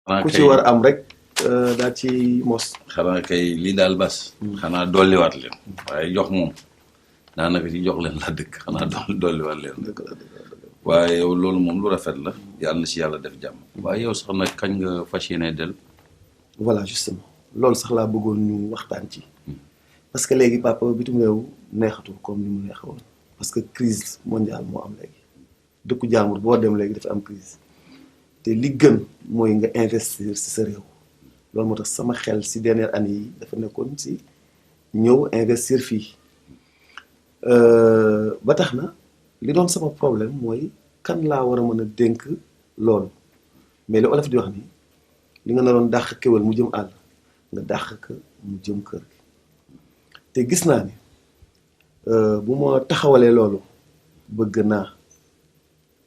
xanaa ku ci kay war am rek daa ci mos. xanaa kay lii daal bas. xanaa dolliwaat leen. waaye jox moom daanaka ci jox leen la dëkk xanaa dolliwaat leen. dëgg la dëgg la dëgg la. waaye yow loolu moom lu rafet la yàlla na si yàlla def jàmm. waaye yow sax nag kañ nga fas yéene del. voilà justement loolu sax laa bëggoon ñu waxtaan ci parce que léegi papa bitum réew neexatul comme ni mu neexawoon parce que crise mondiale moo am léegi dëkku jàmbur boo dem léegi dafa am crise te li gën mooy nga investir ci sa réew loolu moo tax sama xel ci dernière année yi dafa nekkoon ci ñëw investir fii ba tax na li doon sama problème mooy kan laa war a mën a dénk loolu mais li olof di wax ni li nga naroon dàq kéwél mu jëm àll nga dàq ko mu jëm kër gi te gis naa ni bu ma taxawalee loolu bëgg naa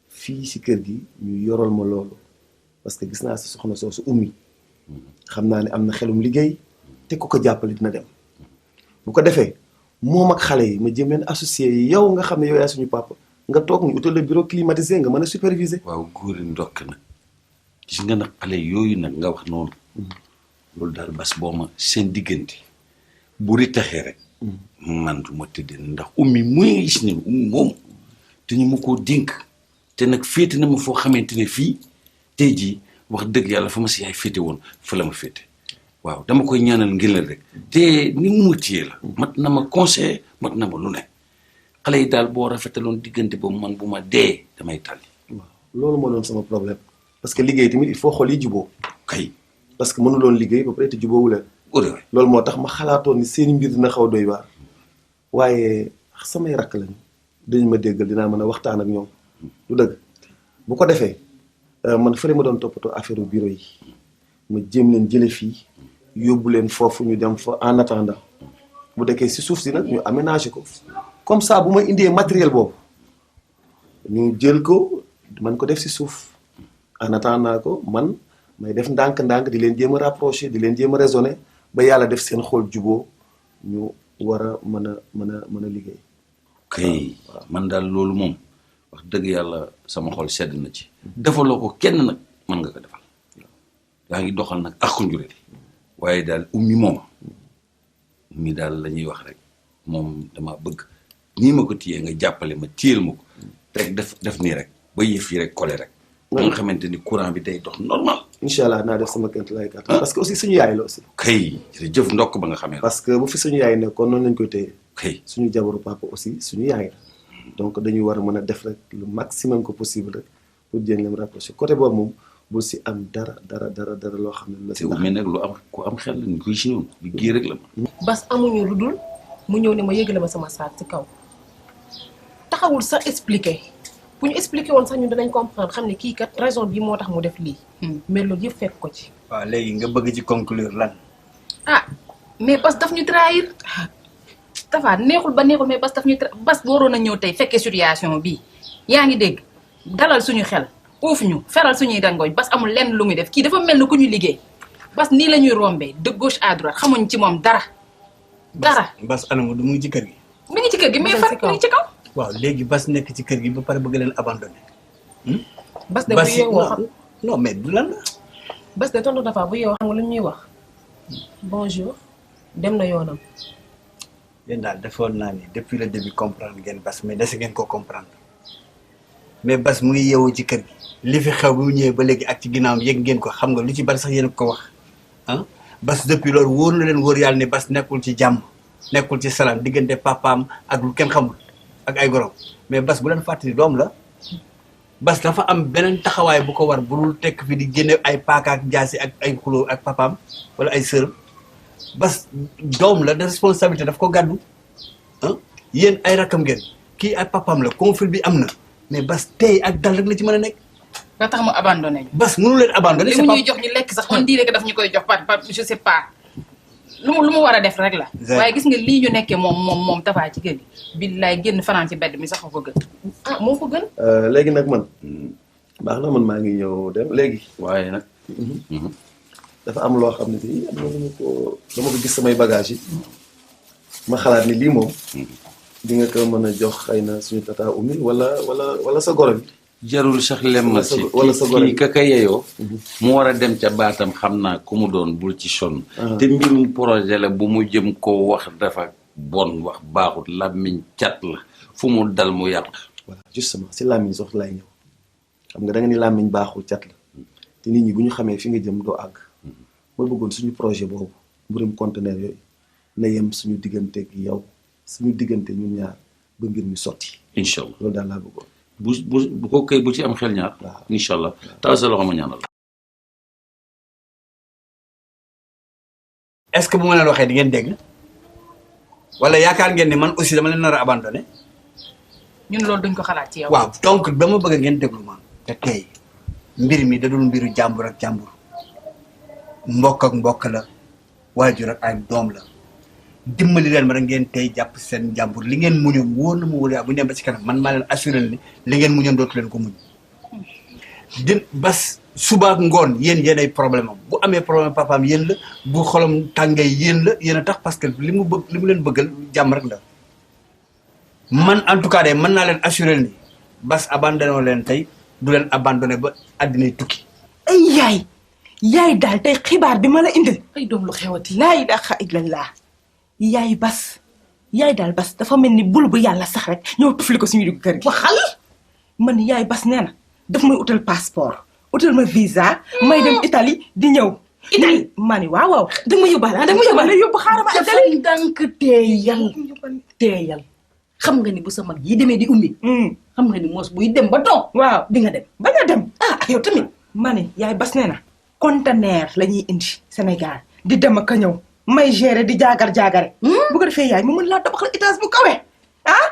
fii ci kër gi ñu yoral ma loolu parce que gis naa si soxna soosu ummi xam naa ne am na xelum liggéey te ku ko jàppale dina dem bu ko defee moom ak xale yi ma jëm leen associé yi yow nga xam ne yow yaa suñu papa nga toog ñu utal le bureau climatisé nga mën a superviser. waaw góor yi ndokk nag gis nga nag xale yooyu nag nga wax noonu. loolu daal bas boo ma seen diggante bu ri taxee rek. man du ma tëddee ndax ummi muy gis ne ummi moom te ñu ma koo dénk te nag féete na ma foo xamante ne fii tey jii wax dëgg yàlla fa ma si yaay féete woon fa la ma féete waaw dama koy ñaanal ngir la rek te ni mu ma téye la. mat na ma conseil mat na ma lu ne xale yi daal boo rafetaloon diggante boobu man bu ma dee damay tàlli. waaw loolu moo doon sama problème parce que liggéey tamit il faut xool yi juboo kay parce que mënuloon liggéey ba pare te juboowu leen. loolu moo tax ma xalaatoon ni seen mbir dina xaw doy waar waaye samay rakk lañu dañ ma déggal dinaa mën a waxtaan ak ñoom du dëgg bu ko defee man fële ma doon toppatoo affaire bureau yi ma jéem leen jële fii yóbbu leen foofu ñu dem fa en attendant bu dekkee si suuf si nag ñu aménager ko comme ça bu ma indee matériel boobu ñu jël ko man ko def si suuf en attendant ko man may def ndànk-ndànk di leen jéem a rapprocher di leen jéem a raisonner ba yàlla def seen xool juboo ñu war a mën a liggéey. kay man daal loolu moom wax dëgg yàlla sama xol sedd na ci. defaloo ko kenn nag mën nga ko defal yaa ngi doxal nag ak njureel waaye daal ummi moom ummi daal la ñuy wax rek moom dama bëgg nii ma ko téyee nga jàppale ma téyel ma ko rek def nii rek ba yëf yi rek collé rek. ba nga xamante ni courant bi day dox normal. incha allah naa def sama kent lay kàttan parce que aussi suñu yaay la aussi. kay jërëjëf ndokk ba nga xamee. parce que bu fi suñu yaay nekkoon noonu lañ koy téye. kay suñu jabaru papa aussi suñu yaay la donc dañuy war a mën a def rek le maximum que possible rek pour jéem leen rapprocher côté boobu moom bul si am dara loo xam ne. la si mais nag lu am ku am xel la ñu koy si ñoom liggéey rek la ma. bas amuñu lu dul mu ñëw ne ma yëgale ma sama saak ci kaw taxawul sax expliquer. bu ñu expliqué woon sax ñun danañ comprendre xam ne kii kat raison bi moo tax mu def lii. mais loolu yëpp fekk ko ci. waaw léegi nga bëgg ci conclure lan. ah mais bas daf ñu trahir. Tafa neexul ba neexul mais bas daf ñu bas waroon a ñëw tey fekkee situation bii yaa ngi dégg dalal suñu xel uuf ñu feral suñuy dangooñ bas amul lenn lu muy def kii dafa mel ni ku ñu liggéey bas nii la ñuy rombee de gauche à droite xamuñ ci moom dara. dara bas anamu du mu ngi ci kër gi. mi ngi ci kër gi mais far mi ngi ci kaw. waaw léegi bas nekk ci kër gi ba pare bëgg leen abandonné. bas de bu yeewoo xam non mais du lan la. bas de tonton Tafa bu yeewoo xam nga lu ñuy wax bonjour dem na yoonam. yéen daal defoon naa ni depuis le début comprendre ngeen bas mais dese ngeen koo comprendre mais bas mu ngi yeewoo ci kër gi. li fi xew bi mu ñëwee ba léegi ak ci ginnaawam yëg ngeen ko xam nga lu ci bari sax yéen a ko wax ah bas depuis loolu wóor na leen wóor yàlla ne bas nekkul ci jàmm nekkul ci salaam diggante papaam ak lu kenn xamul. ak ay gorom mais bas bu leen fàttali doom la bas dafa am beneen taxawaay bu ko war bu dul tekk fi di génne ay paaka ak jaasi ak ay xuloo ak papaam wala ay sërëm bas doom la de responsabilité daf ko gàddu ah yéen ay rakkam ngeen kii ay papaam la conflit bi am na mais bas tey ak dal rek la ci mën a nekk. nga tax mu abandonné ñu. bas mënu leen abandonné. li mu ñuy jox ñu lekk sax on dirait que daf ñu koy jox par je sais pas. lu mu war a def rek la. waaye gis nga lii ñu nekkee moom Tafa ci kër gi. billaay génn fanaan ci bedd mi sax ko gën. ah moo ko gën. léegi nag man. baax na man maa ngi ñëw dem léegi. waaye nag. dafa am loo xam ne bii dama ko gis samay bagage yi. ma xalaat ni lii moom. di nga ko mën a jox xëy na suñu tata Oumy wala sa goro bi. jarul sax lemma si wala sa gore kii kaka yeyoo mu war a dem ca baatam xam naa ku mu doon bul ci sonn te mbirum projet la bu mu jëm koo wax dafa bon wax baaxut làmmiñ cat la fu mu dal mu yàq voilà justement si làmmiñ sox lay ñëw xam nga da nga ni làmmiñ baaxul cat la te nit ñi bu ñu xamee fi nga jëm doo àgg ma bëggoon suñu projet boobu mbirum conteneur yooyu na yem suñu diggante ak yow suñu diggante ñun ñaar ba mbir mi sotti incha allah loolu daal laa bëggoon bu ko kay bu ci am xel ñaar waaw incha allah taal sa loxo ma ñaanal est-ce que bu ma leen waxee di ngeen dégg wala yaakaar ngeen ni man aussi dama leen nar a abandonné ñun loolu duñ ko xalaat ci yow. waaw donc dama bëgg ngeen déglu ma te tey mbir mi da dul mbiru jàmbur ak jàmbur mbokk ak mbokk la waajur ak ay doom la dimbali leen ma rek ngeen tey jàpp seen jàmbur li ngeen muñoon wóor na ma wóor bu ñu dem ba ci kanam man maa leen assuré ni li ngeen muñoon dootu leen ko muñ di bas suba ak ngoon yéen ay problème am bu amee problème papaam yéen la bu xolam tàngee yéen la yéen a tax parce que li mu leen bëggal jàmm rek la man en tout cas de mën naa leen assuré ni bas abandonné leen tey du leen abandonné ba àddinay tukki. ay yaay daal tey xibaar bi ma la indil. ay doom lu xewati. laa ilaaha illallah yaay bas yaay daal bas dafa mel ni bul bu yàlla sax rek ñëw tufli ko suñu dugg kër gi. waxal man yaay bas nee na daf may utal passeport utal ma visa. may dem Italie di ñëw. Italie ma ni waaw. da nga ma yóbbaale da nga ma yóbbaale yóbbu xaaral ma Italie. ndànk teeyal xam nga ni bu sa mag yi demee di ummi. xam nga ni moos buy dem ba toog. waaw di nga dem. bañ a dem yow tamit. ma ni yaay bas nee na conteneur la ñuy indi Sénégal di dem ak a ñëw may gérer di jaagare. bu ko defee yaay mu mën laa tabaxal étage bu kawe.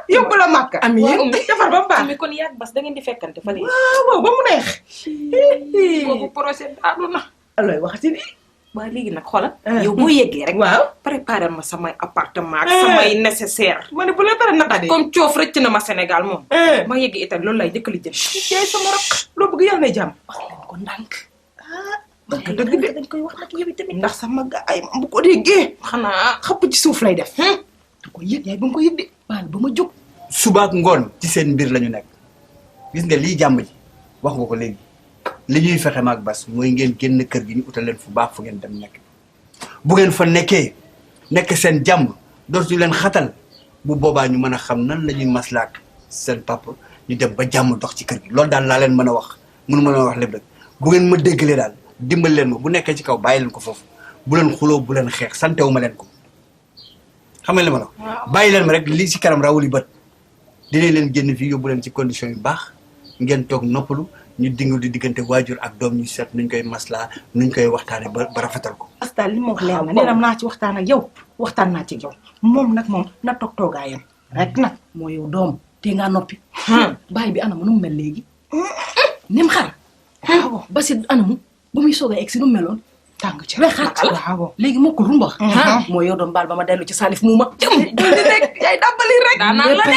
yóbbu la màkk. amiin defar ba mu baax. mais kon yaag bas da ngeen di fekkante fa léegi. waaw ba mu neex. boobu projet daanu na. looy waxati ni. waaw léegi nag xoolal. yow boo yeggee rek. waaw préparer ma samay appartement ak samay nécessaire. ma ne bu la dara naqari. comme coof rëcc na ma Sénégal moom. ma yeggee Italie loolu lay jëkk li jëm. yaay sama rakk loo bëgg yàlla na jàmm. wax leen ko ndànk. dëgg de dañ koy wax nag yow tamit. ndax sama gaay moom bu ko déggee. xanaa xëpp ci suuf lay def. da ko yëg yaay ba nga ko yëg de. baal ba ma jóg. suba ak ngoon ci seen mbir la ñu nekk gis nga lii jàmm ji wax nga ko léegi li ñuy fexe maag bas mooy ngeen génn kër gi ñu utal leen fu baax fu ngeen dem nekk bu ngeen fa nekkee nekk seen jàmm dootu leen xatal bu boobaa ñu mën a xam nan la ñuy maslaak seen papa ñu dem ba jàmm dox ci kër gi loolu daal laa leen mën a wax mënu mën a wax lépp rek bu ngeen ma déggalee daal dimbal leen ma bu nekkee ci kaw bàyyi leen ko foofu bu leen xuloo bu leen xeex santewu ma leen ko xam nga li ma la bàyyi leen ma rek lii ci kanam rawuli bët dinañ leen génn fii yóbbu leen ci condition yu baax ngeen toog noppalu ñu dingu di diggante waajur ak doom ñu seet nuñ koy maslaa nuñ koy waxtaane ba rafetal ko. parce que li ma wax leer na nee naa ci waxtaan ak yow waxtaan naa ci yow moom nag moom na toog toogaayam rek nag. moo yow doom te ngaa noppi. baay bi anamu nu mu mel léegi. nim xar. waaw Basi anamu ba muy soog a egg si nu mu meloon. tàng ci xaat waaw léegi moo ko rumbax. moo yow doom baal ba ma dellu ci Salif muuma. di rek yaay dàbbali rek. daanaan la de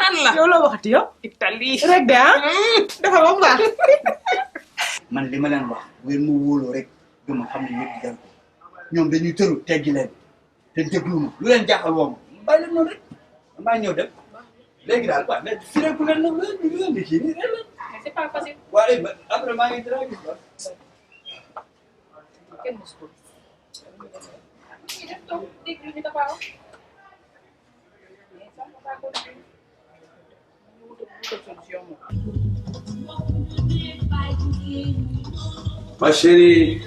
nan la yow loo waxati yow. Italie rek de dafa ba mu baax. man li ma leen wax bu ngeen ma wóoloo rek dama xam ne ñëpp jar ko ñoom dañuy tëru teggi leen te déglu ma lu leen jaaxal woo ma bàyyi leen noonu rek maa ñëw dem léegi daal waaw mais fi rek ku leen nag lu leen di kii nii rek la. c'est pas facile. waaye après maa ngi dara gis quoi. kenn mosu ko. ñu def toog dégg ñu taxaw. ma chérie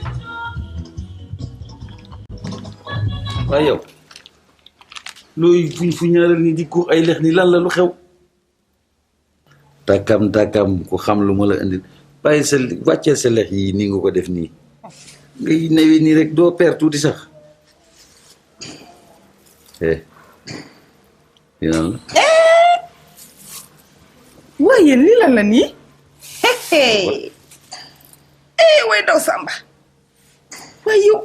waaye yow looy fu ñaaral ni di ko ay lex ni lan la lu xew takam ku xam lu ma la indil bàyyi sa wàcceel sa lex yi nii nga ko def nii ngay newe nii rek doo peer tuuti sax dina la waaye lii lan la nii. way daw Samba. waaye yow.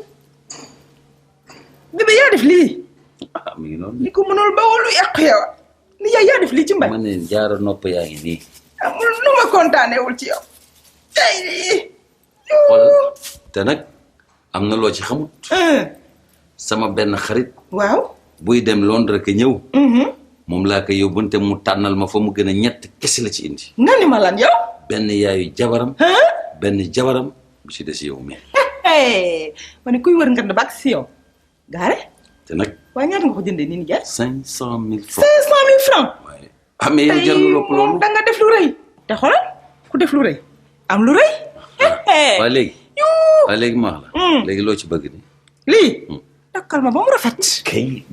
bébé yaa def lii. mi ngi noonu li ko mënul ba wolu yàqu yow. ni yaa def lii ci mbay. ma ne jaara nopp yaa ngi nii amul nu ma kontaanewul ci yow. tey lii. xoolal te nag am na loo ci xamut sama benn xarit waaw. buy dem Londres ke ñëw moom laa koy yóbbante mu tànnal ma fa mu gën a ñett kese la ci indi. nga ni ma lan yow. benn yaayu jabaram. benn jabaram bu ci des yow mi. ma ne kuy wër ngand ba ak si yow. gaare. te nag. waaye ñaata nga ko jëndee nii ni jar. 500 000 francs. 500 000 francs. waaye mais yow jar na lopp loolu. da nga def lu rëy. te xoolal ku def lu rëy am lu rëy. waa léegi ma wax la. léegi loo ci bëgg ni lii. takkal ma ba mu rafet. kay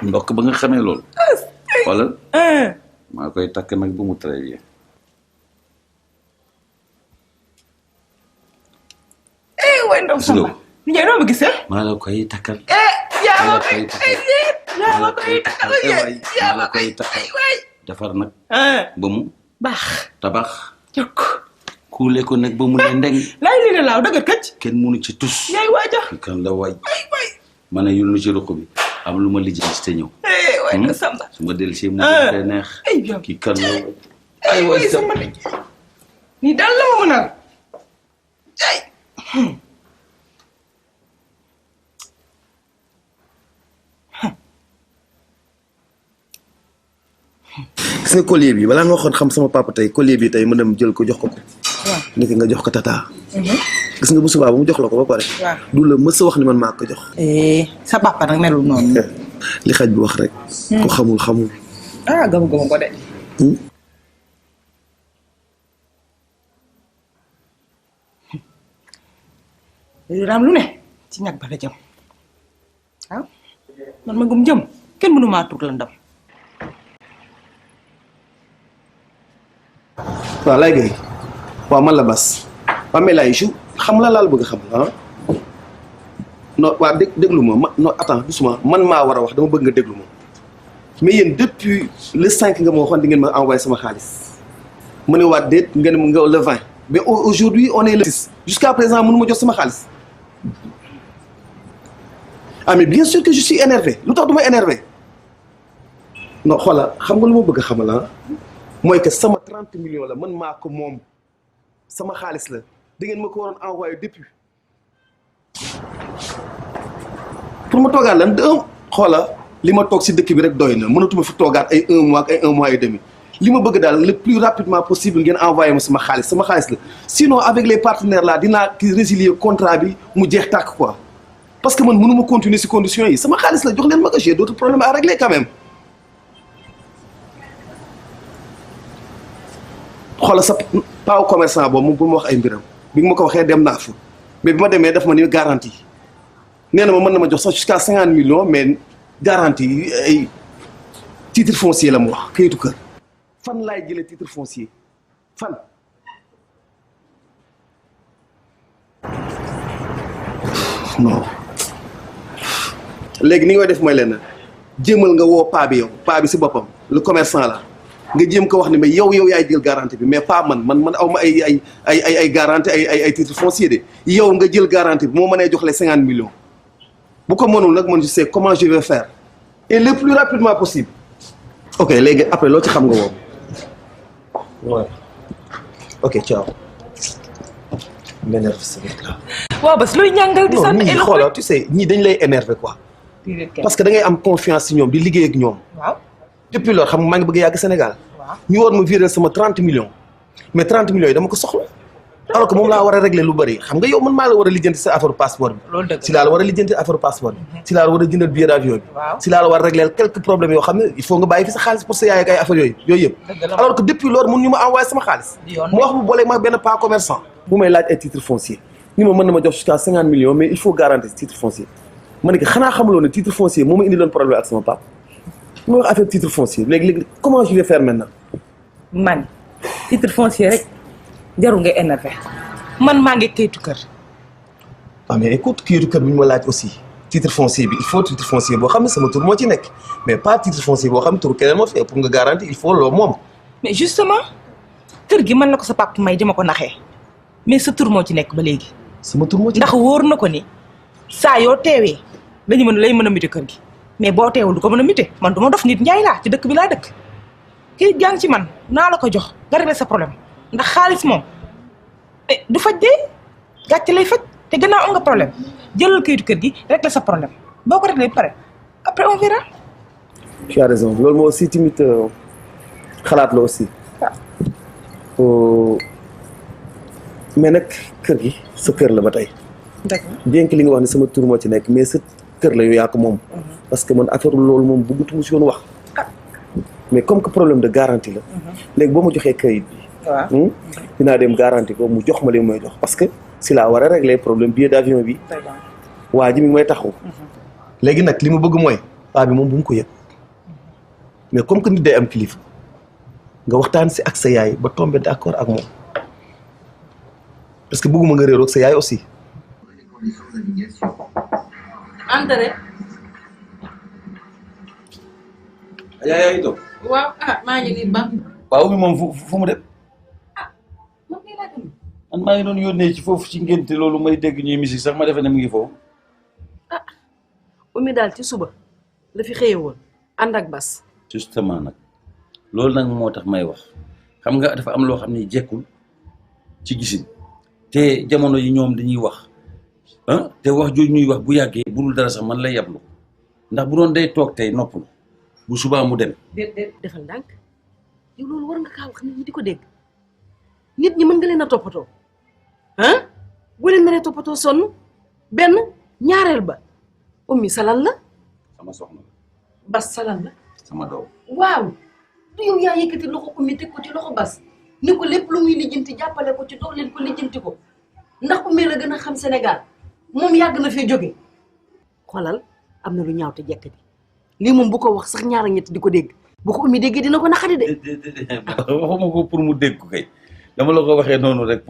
ndokk ba nga xamee loolu. xoolal. maa koy takk nag bu mu très bien. waay ndaw sama. Ndiaye noo ma gisee. maa la koy takkal. yaa ma koy takkal. maa la koy takkal. defar nag. ba mu. baax. tabax. jokk. kuule ko nag ba mu ne ndeng. laay lii de laaw dëgër këcc. kenn mënu ci tus. yaay waaja. kan la waay. ma ne yul nu ci ruq bi am lu ma lijjanti te ñëw. waay na samba. su ma dellusee mu gën neex. kii kan la waay. ay waay sama ne. nii daal la ma mën a. ay. gis nga collier bi balaa nga waxoon xam sama papa tey collier bi tey ma dem jël ko jox ko. waaw niki nga jox ko tata. gis nga bu subaa ba mu jox la ko ba pare. waaw du la mës a wax ni man maa ko jox. sa papa nag melul noonu. li xaj bi wax rek. ko xamul. gamu ko de. raam lu ne ci ñag ba la jëm waaw man ma gum jëm kenn mënu maa tur la ndam. waaw lay gay waaw man la Bas waaw mais laay xam la laal bëgg a xam non waa déglu ma non attends doucement man maa war a wax dama bëgg nga déglu ma mais yéen depuis le 5 nga ma waxoon di ngeen ma envoyé sama xaalis mu ne waat déet ngeen nga le 20 mais aujourd'hui on est le 6 jusqu'à présent mënu ma jot sama xaalis ah mais bien sûr que je suis énervé lu tax du ma énervé non xoola xam nga lu ma bëgg a xamal mooy que sama 30 millions la man maa ko moom sama xaalis la da ngeen ma ko waroon envoyé depuis pour ma toogaat lan xoola li ma toog si dëkk bi rek doy na mënatuma fi toogaat ay 1 mois ak ay 1 mois et demi li ma bëgg daal le plus rapidement possible ngeen envoyé ma sama xaalis la sinon avec les partenaires là dinaa ki résilier contrat bi mu jeex tàkk quoi parce que man mënuma continuer si conditions yi sama xaalis la jox leen ma ko j'ai d'autres problèmes à régler quand même. xoolal sa paaw commerçant boobu moom bu ma wax ay mbiram bi nga ma ko waxee dem naa fa mais bi ma demee daf ma ni garantie nee na ma mën na ma jox sax jusqu'à 50 millions mais garantie ay titre foncier la mu wax kayitu kër. fan laay jëlee titre foncier fan. non léegi ni nga def mooy lenn jéemal nga woo paa bi yow paa bi si boppam le commerçant la. nga jéem ko wax ni mais yow yaay jël garantie bi mais pas man aw ma ay garantie ay titre foncier de yow nga jël garantie bi moo mënee jox les 50 millions bu ko mënul nag man je sais comment je vais faire et le plus rapidement possible. ok léegi après loo ci xam nga woo. ouais ok ciao. m'énerve ce mec là. waaw bas looy ñàngal di sant ñii xoolal tu sais ñii dañ lay énerver quoi. parce que da ngay am confiance ci ñoom di liggéey ak ñoom. waaw. depuis loolu xam nga maa ngi bëgg a yàgg Sénégal. ñu war ma virer sama 30 millions mais 30 millions yi dama ko soxla. alors que moom laa war a régler lu bëri xam nga yow man maa la war a lijjanti sa affaire passeport bi. loolu dëgg si laa la war a lijjanti affaire passeport bi. si laa la war a jëndal billet d'avion bi. si laa la war a régler quelques problèmes yoo xam ne il faut nga bàyyi fi sa xaalis pour sa yaay ak ay affaires yooyu yëpp. alors que depuis loolu mun ñu ma envoyé sama xaalis. mu wax mu boole ma benn pas commerçant. bu may laaj ay titre foncier ni ma mën na ma jox jusqu'à 50 millions mais il faut garantir titre foncier ma ne que xanaa xamuloo ne titre foncier moo ma indi loon problème ak sama papa mu wax affaire titre foncier léegi comment je vais faire maintenant. man titre foncier rek jarul nga énervé man maa ngi kayitu kër. ah mais écoute kayitu kër bi ñu ma laaj aussi titre foncier bi il faut titre foncier boo xam ne sama tur moo ci nekk mais pas titre foncier boo xam ne tur keneen moo fi pour nga garantie il faut loo moom. mais justement kër gi man la ko sa papa may di ma ko naxee mais sa tur moo ci nekk ba léegi. sama tur moo ci ndax wóor na ko ni saa yoo teewee lay mën a mite kër gi mais boo teewul du ko mën a mite man du ma dof nit njaay laa ci dëkk bi laa dëkk. kii jàng ci man naa la ko jox nga régler sa problème ndax xaalis moom du faj de gàcce lay faj te gannaaw am nga problème jëlal kayitu kër gi régler sa problème boo ko régler pare après on verra. tu as raison loolu moo aussi tamit xalaat la aussi mais nag kër gi sa kër la ba tey d'accord bien que li nga wax ne sama tur moo ci nekk mais sa kër la yow yaa ko moom parce que man affaire loolu moom bëggatu si woon wax mais comme que problème de garantie la léegi boo ma joxee kayit bi waaw dinaa dem garantie ko mu jox ma li may jox parce que si laa war a régler problème billet d'avion bi waa ji mi ngi may taxaw léegi nag li ma bëgg mooy paa bi moom bu mu ko yëg mais comme que nit day am kilifa nga waxtaan si ak sa yaay ba tombé d'accord ak moom parce que bëgguma nga réeroog sa yaay aussi Entrée. yaa ngi toog. waaw maa ngi nii ba. waaw Oumy moom fu mu dem. man kay laa dem. man maa ngi doon yónnee ci foofu ci ngénte loolu may dégg ñuy musique sax ma defe ne mu ngi foofu. Oumy daal ci suba la fi xëye woon ànd ak Bas. justement nag loolu nag moo tax may wax xam nga dafa am loo xam ne jekkul ci gisin te jamono yi ñoom dañuy wax te wax jooju ñuy wax bu yàggee bu dul dara sax man lay yablu ndax bu doon day toog tey noppalu bu subaa mu dem. déet defal ndànk yow loolu war nga kaa wax nit ñi di ko dégg nit ñi mën nga leen a toppatoo boo leen naree toppatoo sonn benn ñaareel ba Oumy salan la. sama soxna la. Bas salan la. sama doom. waaw du yow yaa yëkkati loxo Oumy teg ko ci loxo Bas ni ko lépp lu muy lijjanti jàppale ko ci dox leen ko lijjanti ko ndax Oumy la gën a xam Sénégal moom yàgg na fee jóge xoolal am na lu ñaaw te jekk di lii moom bu ko wax sax ñaar ñett di ko dégg bu ko Oumy déggee dina ko naqari de. waxuma ko pour mu dégg ko kay dama la ko waxee noonu rek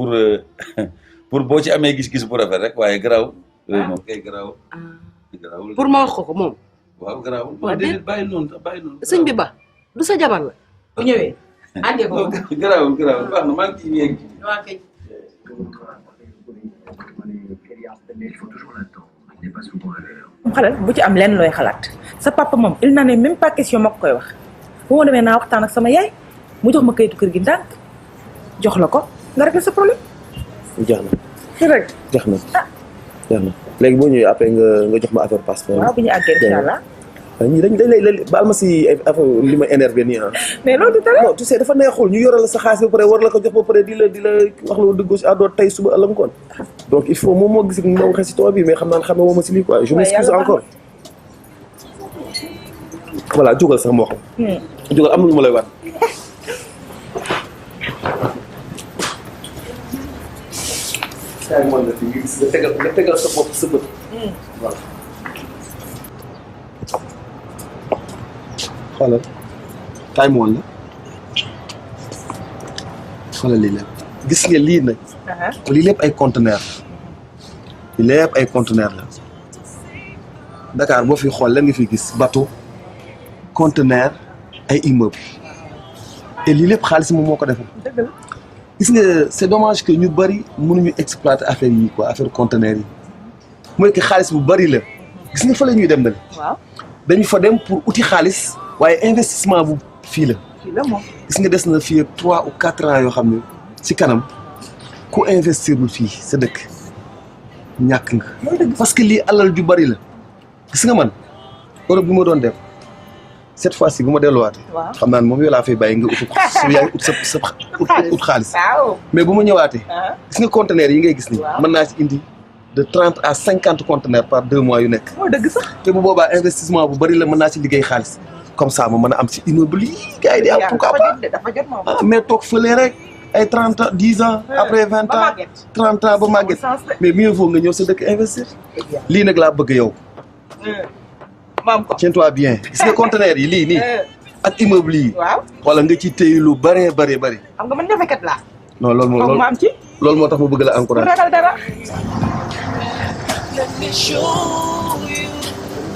pour boo ci amee gis-gis bu rafet rek waaye garaaw. moom kay garaaw. pour ma wax ko moom. waaw garaaw. waaw déedéet bàyyi noonu sax bàyyi noonu. sëñ bi ba du sa jabar la. bu ñëwee. àndee ko garaawul baax na maa ngi ciy yegg. waaw kay. xalal bu ci am lenn looy xalaat sa papa moom il n'en est même pas question ma ko koy wax bu ma demee naa waxtaan ak sama yaay mu jox ma kayitu kër gi ndànk jox la ko nga régler sa problème. jeex na ci rek jeex na jeex na léegi boo ñëwee après nga jox ma affaire passeport. waaw bu ñu àggee incha allah. ñii dañ lay baal ma si affaire li ma énervé nii mais loolu du dara. non tu sais dafa neexul ñu yoral la sa xaalis ba pare war la ko jox ba pare di la wax loolu de gauche à droite tey suba ëllëg ngoon donc il faut moom moo gis ni ma waxee si tool bi mais xam naa ne xam nga moom si lii quoi je m'excuse encore. voilà jógal sax moo xam. jógal am na lu ma lay waat. saa yi mën na fi gis nga tegal sa bopp sa bët. voilà. xoolal kaay moon la xoolal lii lépp gis nga lii nag lii lépp ay conteneur lii lépp ay conteneur la Dakar boo fi xool lan nga fi gis bateau conteneur ay immeuble et lii lépp xaalis moom moo ko defal gis nga c'est dommage que ñu bëri mënuñu exploiter affaire yi quoi affaire conteneur yi mooy que xaalis bu bëri la gis nga fa la ñuy dem nag waaw dañu fa dem pour uti xaalis waaye investissement bu fii la. fii la moom. gis nga des na fii ak 3 ou 4 ans yoo xam ne ci kanam ku investirul fii sa dëkk ñàkk nga. parce que lii alal ju bari la. gis nga man Europe bi ma doon dem cette fois ci bu ma delluwaatee. waaw xam naa ne moom yow laa fay bàyyi nga ut sa ut xaalis. waaw mais bu ma ñëwaatee. gis nga conteneurs yi ngay gis nii. waaw mën naa ci indi de 30 à 50 conteneurs par 2 mois yu nekk. moo dëgg sax. te bu boobaa investissement bu bari la mën naa ci liggéey xaalis. comme ça ma mën a am ci immeuble yi gars yi di am pourquoi pas dafa jot moom. ah mais toog fële rek ay 30 ans 10 ans après 20 ans 30 ans ba màgget mais mieux vaut nga ñëw sa dëkk investir lii nag laa bëgg yow maam ko tiens-toi bien gis nga conteneur yi lii nii ak immeuble yi waaw wala nga ci téye lu bëree bëri bëri xam nga man defekat laa non loolu foog ma am ci loolu moo tax ma bëgg la encouragé ragal dara Let me show you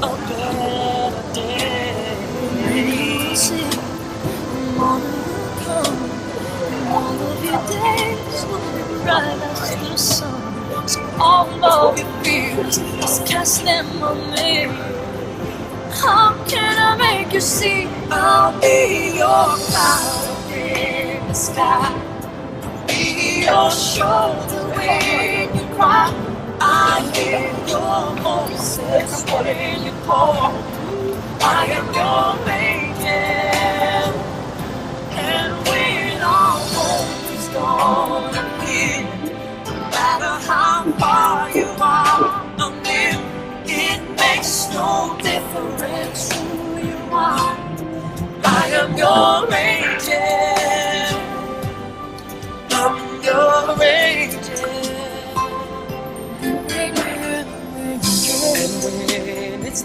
a better day. See, morning will come, and all of your days will be bright as the sun. So all of your fears, just cast them on me. How can I make you see? I'll be your cloud in the sky. Be your shoulder when you cry. I hear your voices when you call. I am your man.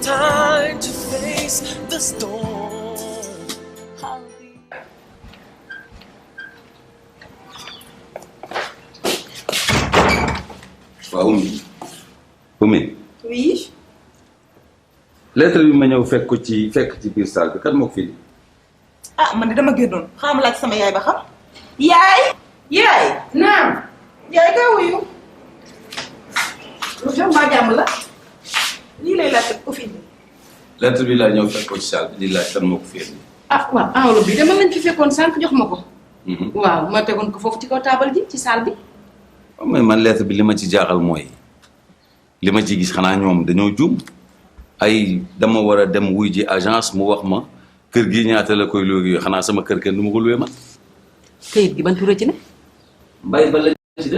time to face the storm. I'll be waaw Oumy. oui. lettre bi ma ñëw fekk ci biir salle bi kan moo ko fi. ah man de dama génnoon xaaral ma laaj sama yaay ba xam. yaay. yaay. naam. yaay kaa wuyu. lu xew mbaa jàmm la. lii lay laaj ko fi. lettre bi laa ñëw fekk ko ci salle bi di laaj kan moo ko fi. ah waaw enveloppe bi dama lañ fi fekkoon sànq jox ma ko. waaw ma tegoon ko foofu ci kaw taabal ji ci salle bi. mais man lettre bi li ma ci jaaxal mooy li ma ci gis xanaa ñoom dañoo juum ay dama war a dem wuy ji agence mu wax ma kër gi ñaata la koy luwe xanaa sama kër kenn du ma ko luwe man. kayit gi ban tur ci ne. mbay ba la